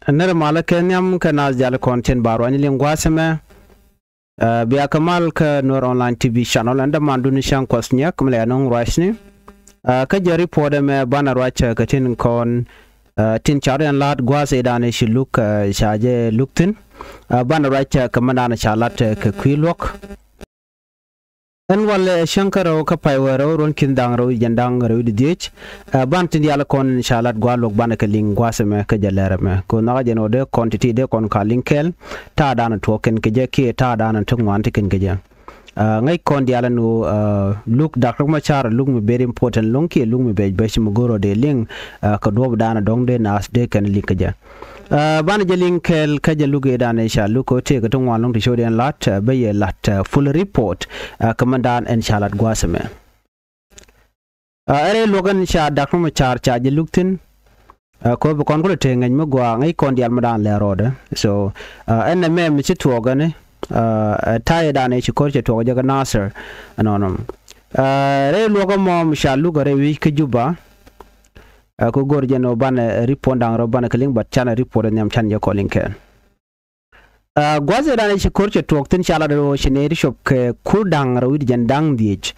Ner malakenyam kana jal content barwani lingwaseme biya kamal ka Nur Online TV channel anda manduni shan kwasnya kumle anong rashni ka jari pode me bana racha ka tin kon tin charian lat gwase dane shi look shaje luktin bana racha ka manana chalat ka kwilok en wal shankaro ka paywaro ron kindang ro jandang ro dijech ban tin yala kon shalat gwalok bana ka lingwase me ka jalera me ko na jeno de quantity de kon ka linkel ta dana token ke je ke ta dana tungwan tiken ke je ngai kon diala no look Dr. Machar look me very important lonki look me be mugoro de ling ka do dana dong de nas de kan link je bana je linkel ka je luge dana insha luko te ka tungwan long to show den lat be ye lat full report kamandan en shalat gwaseme are logan sha Dr. Machar cha je luktin ko be kon ko te ngani mo gwa ngai kon dial madan le rode so en me mi to gane taye dane ci korche to jaga Nasser anonom re logo mom shalu gore wi ke juba ko gorje no bana ripondang ro bana kling bat chana report nyam chan je calling ke gwaze dane ci korche to tin shala do shineri shop ke kurdang ro wi jandang diech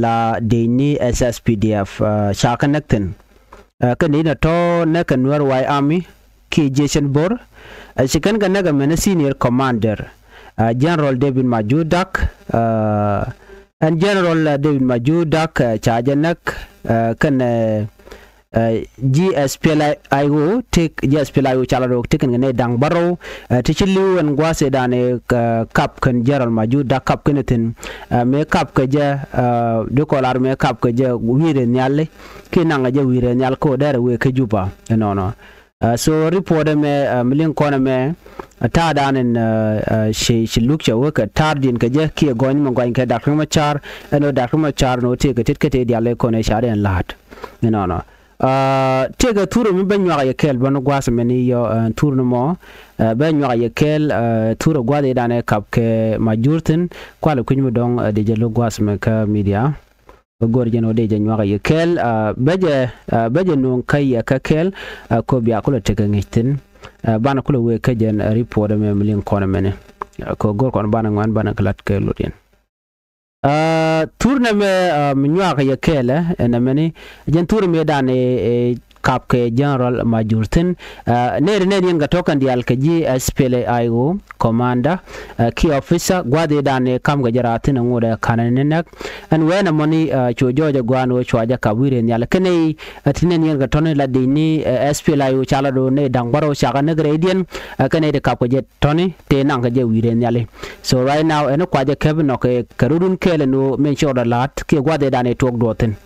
la deni SSPDF sha connectin ka ni na to na kanwar y army ki Jason Bor shikan ga naga men senior commander General David Majudak and General David Majudak chargenak kan GSPLIO take GSPLIO chalado taken ne dang baro tichilu and gwase dane kap kan General Majudak kap kenetin me kap ka ja de kolar me kap ka ja wire nyalle kinanga ja wire nyal ko dare we ke juba no so report me milin kona me ta danin she look cha work tardin ka je ki gon mo gon ka Dr. Machar no Dr. Machar no te ka titkete diale kone share en lat no te ga turu mi banyo ya kel banu gwas meni yo turno mo banyo ya kel turu gwade dane kap ke majurtin kwala kunyu dong de je lo gwas me ka media gorjeno de janwa ya kel beje non kai ya ka kel ko biya ko te ga ngitin bana kula we kajen report me milin kona mene ko gor kon bana ngwan bana klat ke lodien tourne me minwa ka yakele na mene jen tour me dane kap ke General Majurtin ne yen ga tokan dial ke GSPLIO commander key officer gwade dane kam ga jaratin ngoda kananenak and when money chojoja gwano chwaja kabire nyal kene atinen yen ga tonne la dini SPLIO chala do ne dangbaro shaka ne gradient kene de kap je toni te nanga je wire nyale so right now eno kwaje kebno ke karudun kele no men shoda lat ke gwade dane tok doten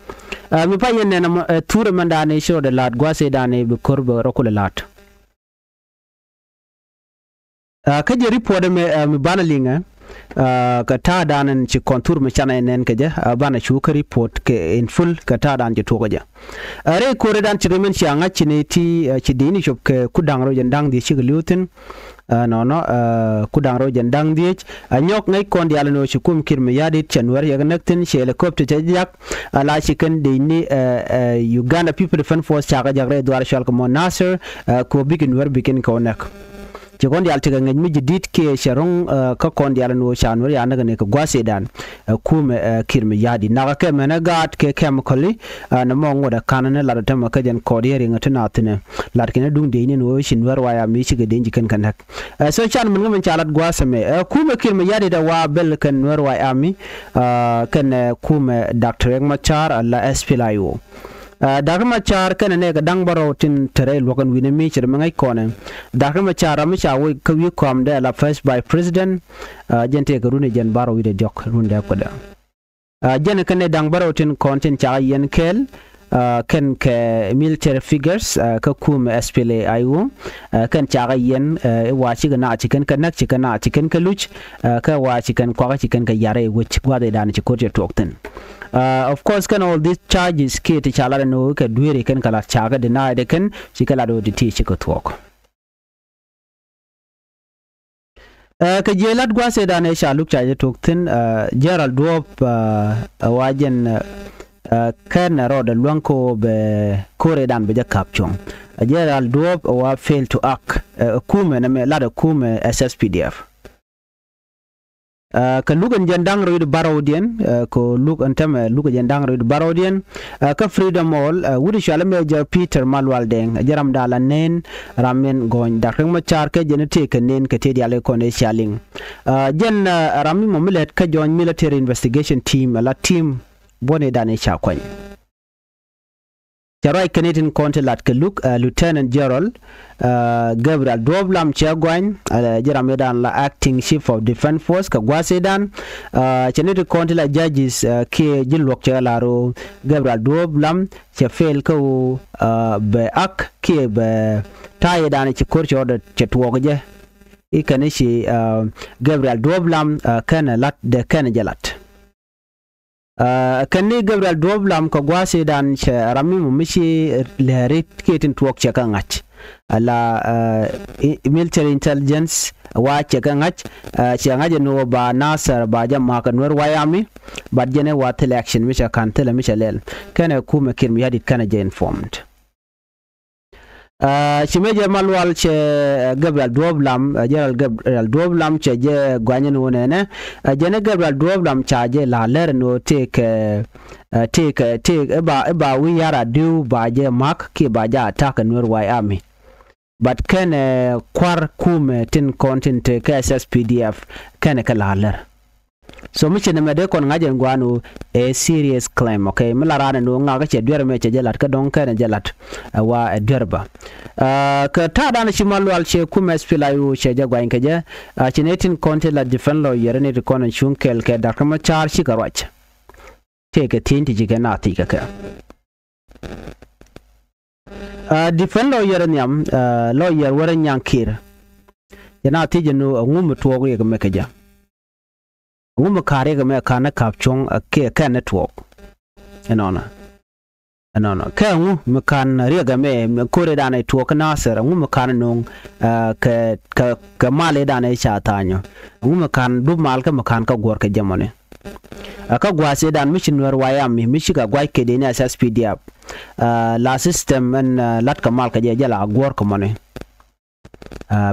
mi pa yen na tour mandane shoda lat gwase dane be korbo rokule lat ka je report me bana linga ka ta danan ci contour me chana nen ke je bana shuka report ke in full ka ta dan je to ga are ko redan ci men ci anga ci ne ti ci dini shop ke kudang ro jandang di ci glutin kudang ro jandang di anyok ngai kon dial no ci kum kirme yadit chanwar ya naktin ci helicopter ci jak ala ci kan dini Uganda People Defense Force cha ga jagre dwar shal ko Nasser ko bikin wer bikin ko nak ci kon dial tiga ngaj mi jidit ke sharong ka kon dial no chanwar ya naga ne ko gwase dan kume kirme yadi naga ke mena gat ke chemically na mo ngoda kanane la ta ma kajen kodiyeri ngatna tine lar kene dung de ni no shinwar waya mi ci ga denji kan kanak so chan mun ngam chalat gwase me kume kirme yadi da wa bel kan war waya mi kan kume Dr. Machar alla SPLIO Dr. Machar kan ne ga dang baro tin tere lokan wine mi chir mangai kone Dr. Machar am cha we ka wi kom de la first by president jente ga rune jen baro wide jok runde ko da jen kan ne dang baro tin content cha yen kel kan ke military figures ka kum SPLIO kan cha yen wa ci ga na ci kan nak ci kana ci kan ka luch ka wa ci kan kwa ci kan ka yare wuch gwa da dan ci ko je tokten of course can all these charges ke ti chala no ka duere kan kala chaga deny de kan ci kala do ti ci ko tok ka jelat gwase dane sha luk chaje tokten Gerald Dwop wajen kan ro da lonko be kore dan be jakap chong General Duop wa failed to act kume na me lada kume SSPDF ka lugan jandang roid barodien ko luk antame lugan jandang roid barodien ka freedom all wudi shala major Peter Malwaldeng jaram dala nen ramen gon dakeng machar ke jenete ke nen ke tedi ale kone shaling jen rami momilet ka join military investigation team la team bone dane chakwany Charai Canadian County lat ke Lieutenant General Gabriel Doblam Chagwan Jeramedan la acting chief of defense force ka Gwasedan Canadian County la judges ke jilwok chalaro Gabriel Doblam che fail ko be ak ke be taye dan ci korci order ci tuwoje ikane ci Gabriel Doblam kana lat de kana jalat kanni Gabriel Doblam ko gwase dan rami mu mishi lehrit ketin tuwok ce kan ngach ala military intelligence wa ce kan ngach ce ngaje no ba Nasar ba jamma kan wer wayami ba jene wa election misha kan tele misha lel kana kuma kirmi yadi kana je informed Chimeje malwal che Gabriel Doblam General Gabriel Doblam che je gwanyen wonene jene Gabriel Doblam chaje la ler no take ba wi yara du ba je mark ki ba ja attack nur wai army but ken kwar kume tin content ke SSPDF ken ka la ler so mi chene mede kon ngajen gwanu a serious claim okay milarana no ngaga che dwer me che jelat ka don ka jelat wa derba ka ta dana shi malwal che kuma spilayu che je gwain keje chinetin konte la defend lawyer ne kon shunkel ke dakama char shi garwach te ke tinti jige na ti ka defend lawyer nyam lawyer waran yankir yana ti jenu ngum tuwo ye me keja ngum kare ga me kana kapchong ke ka network enona ka ngu me kan riga me kore dana network Nasar ngum kan nong ka male dana cha tanyo ngum kan du mal ka makan ka gor ka jamone aka gwase dan mishin wer wayam mi shiga gwai ke de ne SSPDF la system en lat ka mal ka je jala gor ka mone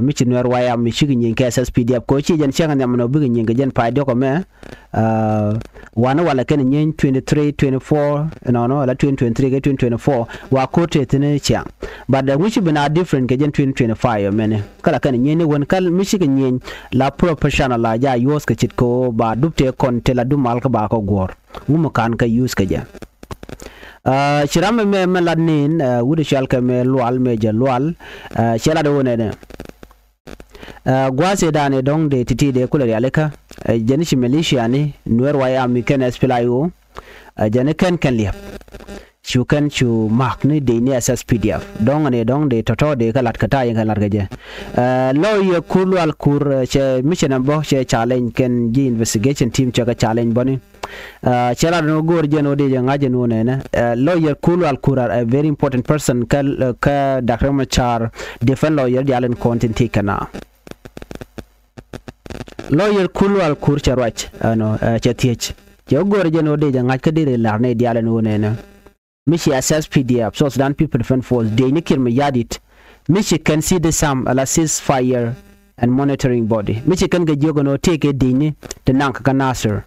mishin wer wayam mi shigi nyin ka SSPDF ko chi jen changa nyamno bugi nyin ga jen pa de ko me wana wala ken nyin 23 24 no la 2023 ga 2024 wa kote tene cha but the which been different ga jen 2025 mene kala kan nyin won kal mi shigi nyin la professional la ja yos ka chit ko ba dupte kon te la du mal ka ba ko gor ngum kan ka use ka ja shirame me melanin wudi shalka me lual me jalwal shela do ne gwase dane dong de titi de kula aleka janishi militia ni nuer waya mi ken SPLIO jane ken liap shukan chu mark ni de ni SSPDF dong ne dong de toto de kalat kata yang kalat gaje lo ye kulu al kur che mission bo che challenge ken ji investigation team cha challenge boni chela no gor jeno de ngaje no ne lawyer kulu al kurar a very important person ka Dr. Machar defend lawyer di alen content kana lawyer kulu al kur charwach no chatich je gor jeno de ngaje ka de larne di alen no ne mishi SSPDF so Sudan People Defense Force de ni kirme yadit mishi can see the sam ala ceasefire and monitoring body mishi kan ga jogo no take de ni de nanka ka Nasser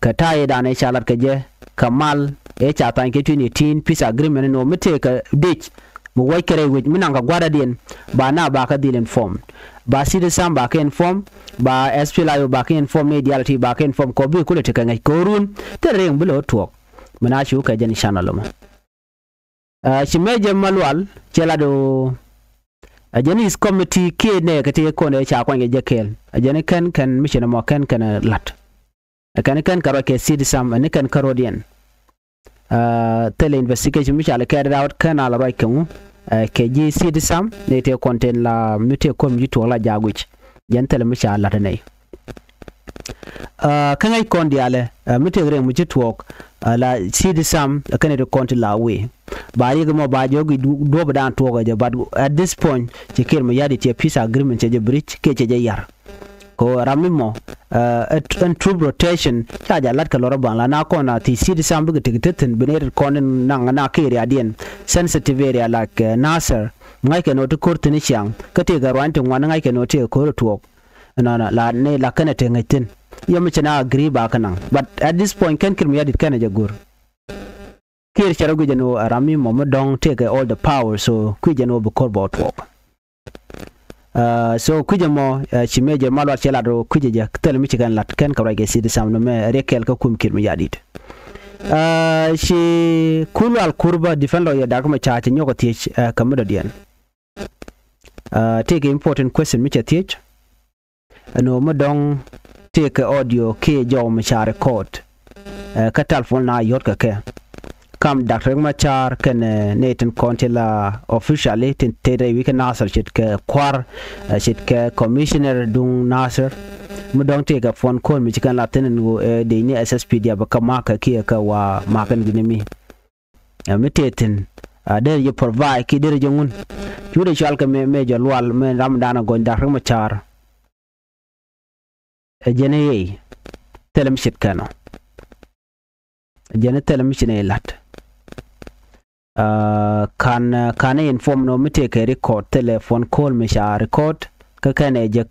ka taye da ne chalat ka je kamal e cha tan ke 2018 peace agreement no mite ka date mu wai kare wit minanga gwada din ba na ba ka dilin form ba si de sam ba ka inform ba SPLIO ba ka inform mediality ba ka inform ko bi kule te ka ngai korun te reng bulo to mana shu ka jen channel ma shi meje malwal chela do ajenis committee ke ne ka te ko ne cha kwange jekel ajene kan mission mo kan lat kan karo ke sid sam ne kan karodian tele investigation mi chala carried out kan ala right kan ke ji sid sam ne te content la mute committee to la jaguch jen tele mi chala tanai kan ai kondiale mute gre mu jitwok la sid sam kan de content la we bari go ba jogi do badan to go but at this point che kirma yadi che peace agreement che bridge ke che yar ko ramimo en troop rotation cha ja lat ka loro ban la na ko na ti si sam bu tigitetin bener kon na kiri adien sensitive area like Nasser ngai ke no to kurtini chiang ka te ga rwante ngwan ngai ke no te ko to na la ne la kana te ngaitin yam chana agree ba kana but at this point kan kirmiya dit kana jagur kir charagu jano ramimo modong take all the power so kujano bu korbo talk so kujamo chimeje malwa chela do kujeje tel mi chigan lat ken kawra ge sidi samno me rekel ka kum kirmiya dit shi kulu al kurba defend lawyer da kuma chaati nyoko tich kamudo dian take important question mi chatich no modong take audio ke jaw ma cha record ka telephone na yot ka ke kam Dr. Machar kan Nathan Kontila officially tin tere we can Nasser chit ke kwar chit ke commissioner dung Nasser modong take a phone call mi chikan latin ngo de ni SSP dia ba kama ka ki ka wa makan ginimi mitetin there you provide ki there jongun jude chal ka me jalwal me ramdana gon Dr. Machar jene telem shit kana jene telem shine lat kan inform no mi take a record telephone call mi sha record ka kan je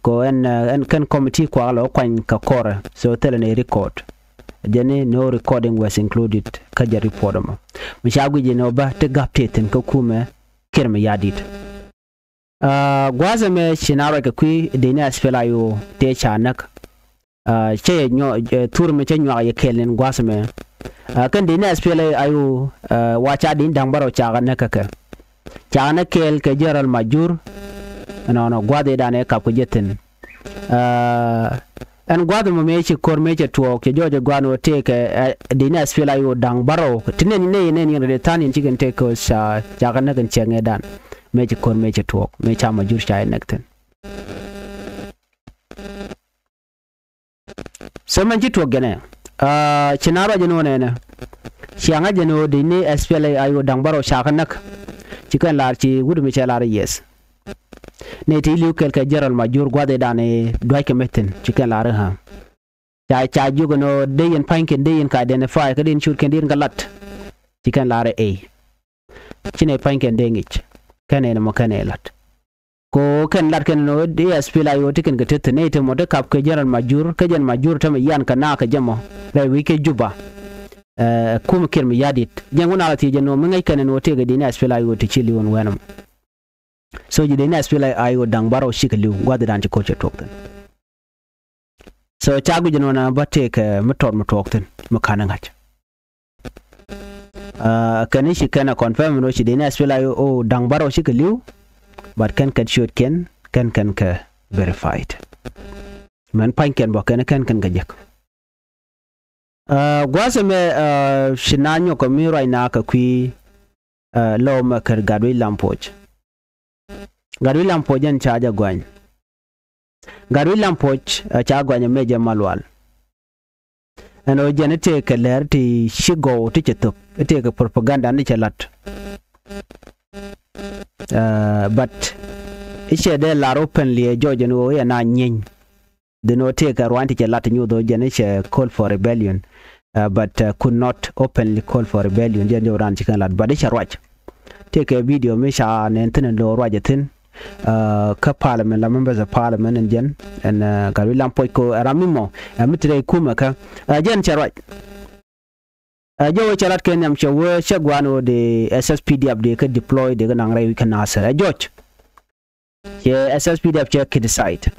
ko en kan committee ko alo kwan ka kore so tele record jene no recording was included ka ja report ma mi sha guje no ba te gaptetin ka kuma kirma yadit gwaza me shinara ka kwi de ne asfela yo te chanak che nyo tur me che nyo ya kelen gwaza me kan de ne asfela ayo wacha din dangbaro chaga nakaka chana kel ke jeral majur no gwade dane ka ko jetin en gwade mo mechi kor mechi to ke joje gwano te ke de ne asfela yo dangbaro tinen ne re tanin chicken te ko sa chaga nakan chenge dan mechi kor mechi to me cha majur shay nakten so man ji to gene chinaro jeno ne sianga jeno de ne SPLA ayo dangbaro shakanak chikan larchi gudu mi chala yes ne ti liu kel ka jeral majur gwade dane doy ke metten chikan lar ha cha jugo no de yen panken de yen ka identify ka din chur ken din galat chikan lar chine panken de ngich kane no kane lat ko ken lat ken no de SPLA ayo tiken ga tete ne te mo de kap ka jeral majur ka jen majur tam yan kana ka jamo re wi ke juba kum kirmi yadit janguna lati jeno mi ngai kanen wote ga dina SPLA ayo te chili won wenam so ji dina SPLA ayo dangbaro shikaliu gwada dan ko che tokten so chagu jeno na batte ka motor tokten makanan haj kan shi kana confirm no shi dina SPLA ayo dangbaro shikaliu but kan shoot kan ka verified man panken bo kan ga jek gwasa me shinanyo ko mi right na ka kwi law makar gadwi lampoj en chaja gwany gadwi lampoj cha gwany meje malwal ano jenete ka ler ti shigo ti chetok te ka propaganda ni chalat but ishe de la openly George no ya na nyen the no take a want to let new though Janisha call for rebellion but could not openly call for rebellion then you ran chicken lad but it's right take a video misha and enten lo rajatin ka parliament la members of parliament and jen and garilam poiko ramimo mitre kuma ka jen charat jo charat ken am chewe chagwano de SSPD update ka deploy de nang rai kan asa George ye SSPD update ka decide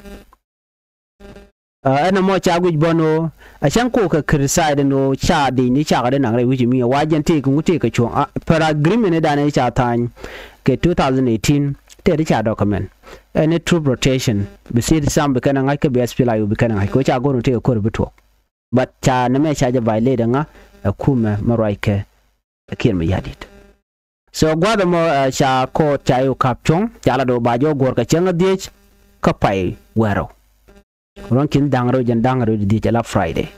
ana mo chagu bono a shan ko ka criticize no cha de ni cha ga nan rai wuji mi wajen te ku te ka chon per agreement da ne cha tan ke 2018 te cha document any troop rotation be see sam be kana ngai ka be SPLA yu be kana ngai ko cha go no te ko rubuto but cha na me cha ja violate nga kuma maraike kin mi yadit so gwada mo cha ko cha yu kapchong cha la do ba jo gor ka chenga dich ka pai wero ron kin dangro jan dangro di la Friday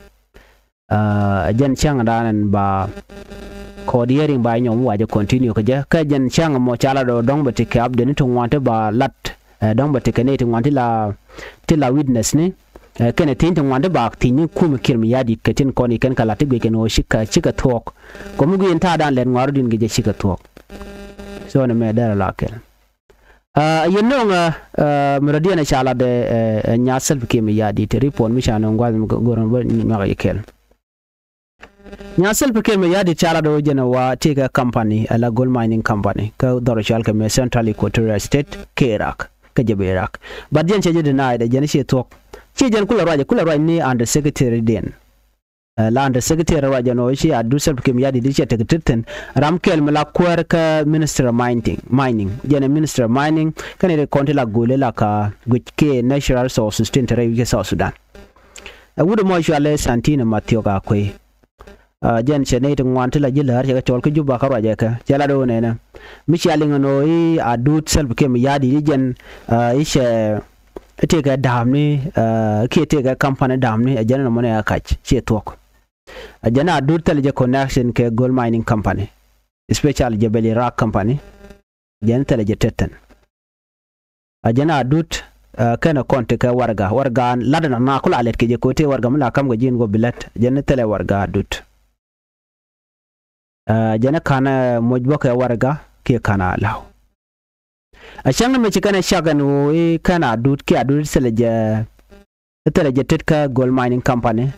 jan chang danan ba coordinating ba nyom waje continue ka jan chang mo chala do dong ba tikap den to wante ba lat dong ba tekane ti ngwan ti la witness ni kene tin ti ngwan de ba ti ni kum kirmi yadi ketin koni ken kala ti gwe ken o shika thok ko mu gin ta dan len ngwaru din ge shika thok so na me dara la kel you know muradiana shala de nya self kirmi yadi ti report mi shano ngwa goron ba ma ga kel nya self kirmi yadi chala do jena wa tiga company ala gold mining company ka doro shal ka me central equatorial state kerak ka jeberak but jen che de na de jen she tok che jen kula raja ni under secretary den la under secretary raja no shi adu self kirmi yadi di che tekten ramkel mala kwar ka minister of mining jen minister of mining kan de konti la gole la ka gutke natural resources tin tere wi South Sudan wudu mo shale santina matio ka kwe jen chene to ngwan tila jilar ya tol ke juba karwa je ka jala do ne na mi chaling no I adut self kem yadi jen ishe te ga damni ke te ga company damni jen no mona akach che tok jen adut tele je connection ke gold mining company especially Jebeli Rock company jen tele je tetten jen adut kana konte ka warga ladana na kula alet ke je kote warga mala kam go jin go bilat jen tele warga adut jana kana mojbo ka warga ke kana law ashang me chikana shagan wo kana dut ke adur seleje tetka gold mining company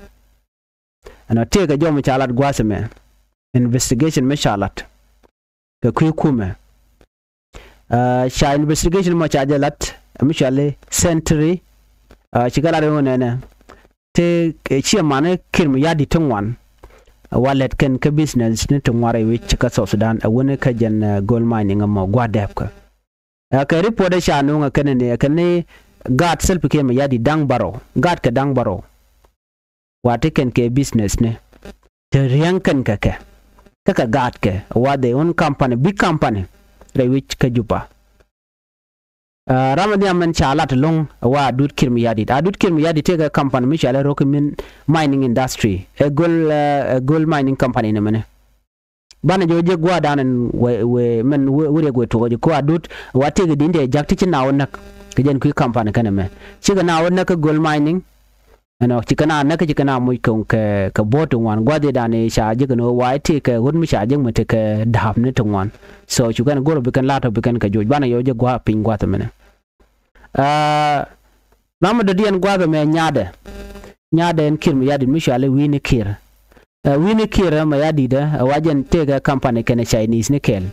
ana tega jom chalat gwasme investigation me chalat ka kume sha investigation mo chajalat mi chale century chigala do nene te chiamane kirmi yadi tungwan wallet ken ka business ni to ngare wich ka South Sudan woni ka jen gold mining mo gwadep ka report sha no nga ne kene gat self ke me yadi dangbaro gat ka dangbaro wate ken ke business ne te riankan ka gat ke wa de on company big company re wich ka juba Ramadan man chalat long wa adut kirmi yadi te ga company mi chala rockmin mining industry a gold mining company ne mane bana joje gwa danan we men wure go to ko adut wate ga dinde jakti ci nawo nak ke jen ku company kana me ci ga nawo nak gold mining ano ci kana mu ka boto wan gwade dane sha je no wate ka won mi sha je mate ka dab ne to wan so ci ga goro bi kan lato bi kan ka joj bana joje gwa pin gwa ta mane mama do dian gwa me nyade en kirmi yadi mishale wini kir ma yadi da wajen tega company kene Chinese ne kel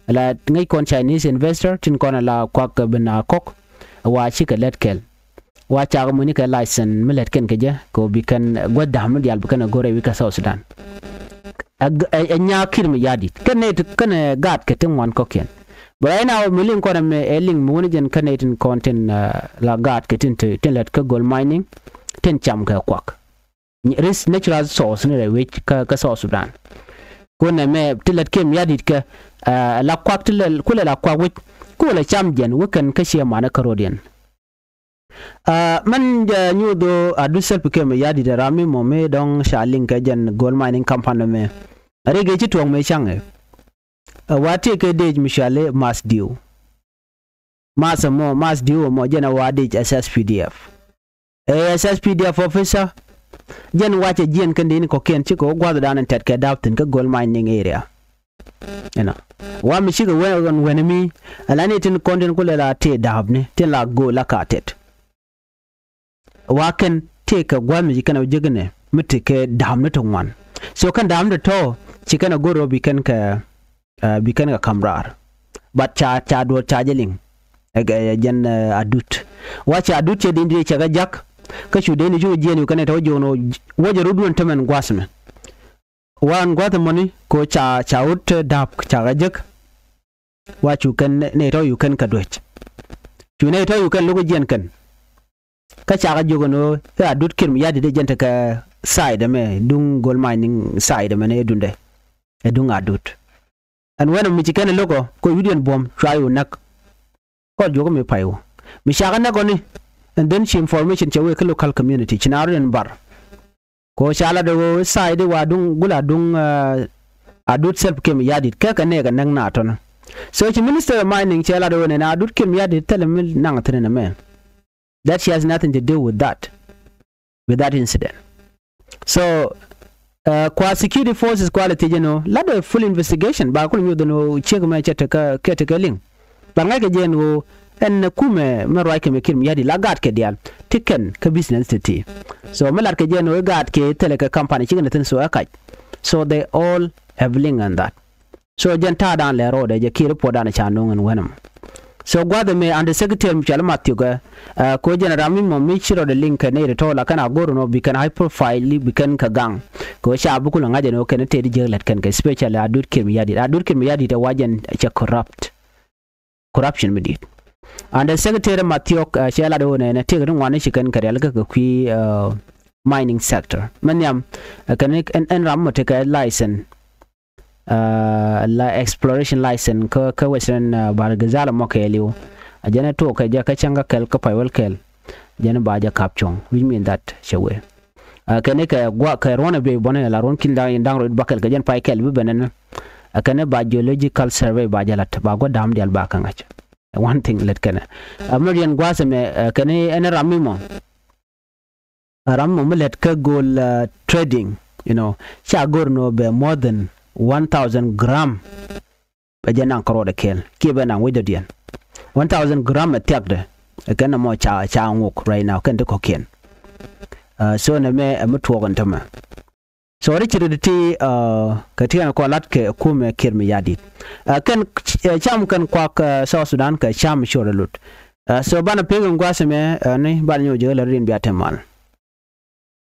la ngai kon Chinese investor tin kon la kwak bina kok wa chika let kel wa cha mo ni ka license milet ken keje ko bikan godda hamd yal bikan gore wi ka South Sudan nya kirmi yadi kene gat ketin wan koken But now milling kona me eling munijen Canadian content la gat ketin tin let ka gold mining tin cham ka kwak ris natural source ne which ka South Sudan kona me tilet kem yadit ka la kwak tilel kula la kwak which kula cham jen wakan ka she mana karodian man nyu do adu self kem yadit rami mo me dong shaling ka jen gold mining company me rege chi tuong me change wati ke dej mishale mas diu mo jena wadej SSPDF SSPDF officer jen wache jen kende ni ko ken chiko gwado danan tet ke daptin ka gold mining area wa mi chiga when mi alani tin konden kule la te dabne tin la go la katet wa ken te ka gwami kana jigne mitike damne to wan so kan damne to chikana goro bikan ka kamrar but cha do chajeling jen adut wacha adut che dindri chaga jak ka shude ni ju jeni kana to jono waje rudun tamen gwasme wan gwata moni ko cha ut dap chaga jak wachu kan ne to yu kan ka doch chu ne to yu kan lugo jen kan ka chaga jogono adut kirm yadi de jenta ka side me dung gold mining side me ne dunde dung adut and when mi chikene logo ko yudian bom trayo nak ko jogo me payo mi shaga na goni and then she information chewe ke local community chinaru bar ko shala do side wa dung gula dung adut self kem yadit ka ne ga nang na ton So the Minister of Mining Chela do na adur kim ya de tell me nang tene man. That she has nothing to do with that incident. So kwa security forces quality let a full investigation ba ko nyodo no check ma chete ka keteka ling. Ba nga ke jeno en kume maro ke me kim ya di lagat ke dial tiken ka business titi. So malar ke jeno gat ke tele ka company chigen tin so akaj. So they all have link on that. So jenta dan le road je kire po dan cha nongen wenam. So gwada me under secretary mchala matiuga ko general mi mo mi chiro de link ne to la kana goro no bi kan high profile bi kan ka gang ko sha bu kula ngaje no kan te di jelet kan ka especially adur kim yadi da wajen cha corruption medit. Under secretary matiok shala do ne te gudun wani shi kan kare alga ku mining sector. Manyam kan en ram mo te ka license exploration license ka western bargazala mokeliu ajana to ka ja ka changa kel ka paiwal kel jana ba ja kapchong we mean that shawe kane ka gwa ka rona be bona la ron kinda indang ro bakel ka jan pai kel be benen kane ba geological survey ba jalat ba go dam dial ba kan acha one thing let kana amrian gwa me kane en ramimo let ka gold trading sha gorno be more than 1,000 gram bajana karo da kel kibe na wido dian 1,000 gram atakde kana mo cha nguk right now kan de koken so na me amtuwa gantama so richard ti katika ko lat ke kume kirmi yadi kan cham kan kwa South Sudan ka cham shoralut so bana pegen gwase me ne ban yo je la rin biatemal